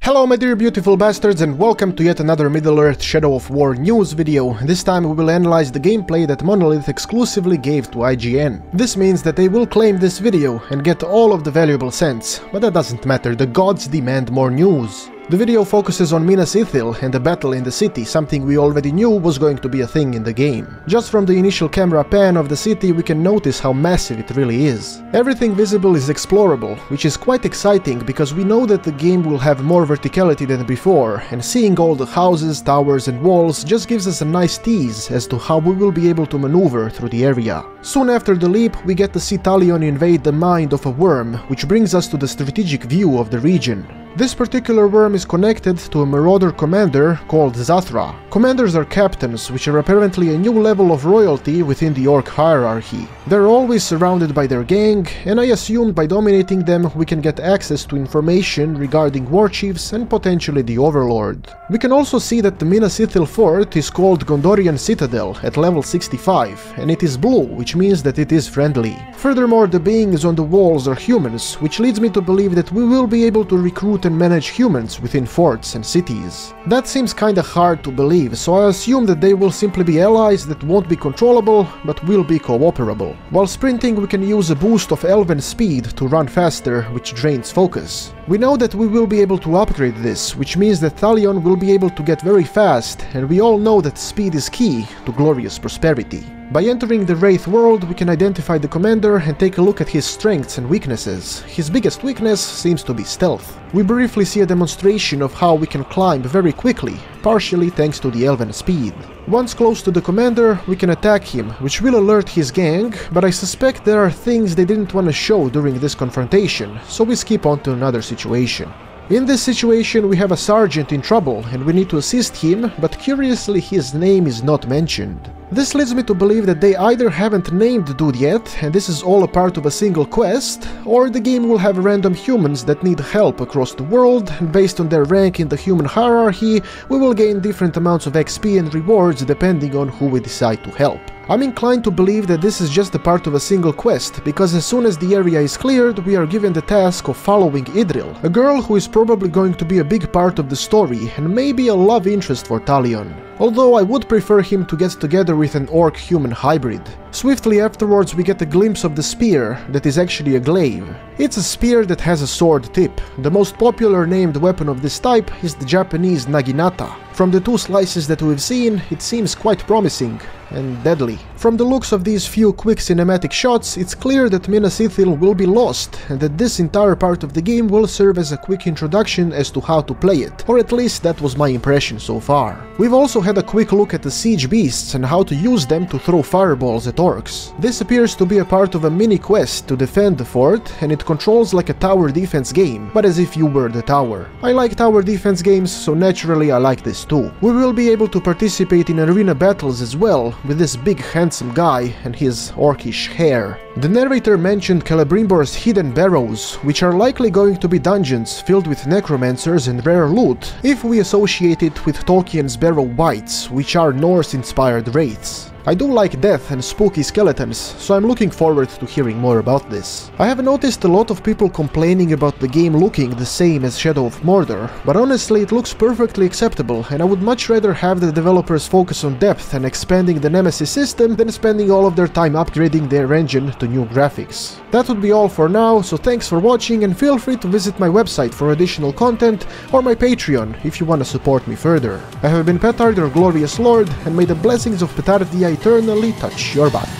Hello my dear beautiful bastards and welcome to yet another Middle-earth Shadow of War news video. This time we will analyze the gameplay that Monolith exclusively gave to IGN. This means that they will claim this video and get all of the valuable cents, but that doesn't matter, the gods demand more news. The video focuses on Minas Ithil and the battle in the city, something we already knew was going to be a thing in the game. Just from the initial camera pan of the city we can notice how massive it really is. Everything visible is explorable, which is quite exciting because we know that the game will have more verticality than before, and seeing all the houses, towers and walls just gives us a nice tease as to how we will be able to maneuver through the area. Soon after the leap we get to see Talion invade the mind of a worm, which brings us to the strategic view of the region. This particular worm is connected to a marauder commander called Zathra. Commanders are captains, which are apparently a new level of royalty within the orc hierarchy. They're always surrounded by their gang, and I assumed by dominating them we can get access to information regarding war chiefs and potentially the overlord. We can also see that the Minas Ithil fort is called Gondorian Citadel at level 65, and it is blue, which means that it is friendly. Furthermore, the beings on the walls are humans, which leads me to believe that we will be able to recruit and manage humans within forts and cities. That seems kinda hard to believe, so I assume that they will simply be allies that won't be controllable, but will be cooperable. While sprinting we can use a boost of elven speed to run faster, which drains focus. We know that we will be able to upgrade this, which means that Talion will be able to get very fast, and we all know that speed is key to glorious prosperity. By entering the Wraith world we can identify the commander and take a look at his strengths and weaknesses. His biggest weakness seems to be stealth. We briefly see a demonstration of how we can climb very quickly, partially thanks to the elven speed. Once close to the commander we can attack him, which will alert his gang, but I suspect there are things they didn't want to show during this confrontation, so we skip on to another situation. In this situation we have a sergeant in trouble and we need to assist him, but curiously his name is not mentioned. This leads me to believe that they either haven't named the dude yet, and this is all a part of a single quest, or the game will have random humans that need help across the world, and based on their rank in the human hierarchy, we will gain different amounts of XP and rewards depending on who we decide to help. I'm inclined to believe that this is just a part of a single quest, because as soon as the area is cleared, we are given the task of following Idril, a girl who is probably going to be a big part of the story and maybe a love interest for Talion. Although I would prefer him to get together with an orc-human hybrid. Swiftly afterwards we get a glimpse of the spear that is actually a glaive. It's a spear that has a sword tip. The most popular named weapon of this type is the Japanese naginata. From the two slices that we've seen, it seems quite promising and deadly. From the looks of these few quick cinematic shots, it's clear that Minas Ithil will be lost, and that this entire part of the game will serve as a quick introduction as to how to play it, or at least that was my impression so far. We've also had a quick look at the siege beasts and how to use them to throw fireballs at orcs. This appears to be a part of a mini quest to defend the fort, and it controls like a tower defense game, but as if you were the tower. I like tower defense games, so naturally I like this too. We will be able to participate in arena battles as well, with this big handsome guy and his orcish hair. The narrator mentioned Celebrimbor's hidden barrows, which are likely going to be dungeons filled with necromancers and rare loot, if we associate it with Tolkien's Barrow Wights, which are Norse-inspired wraiths. I do like death and spooky skeletons, so I'm looking forward to hearing more about this. I have noticed a lot of people complaining about the game looking the same as Shadow of Mordor, but honestly it looks perfectly acceptable, and I would much rather have the developers focus on depth and expanding the Nemesis System than spending all of their time upgrading their engine to new graphics. That would be all for now, so thanks for watching and feel free to visit my website for additional content or my Patreon if you want to support me further. I have been Petard, your glorious lord, and may the blessings of Petard the eternally touch your body.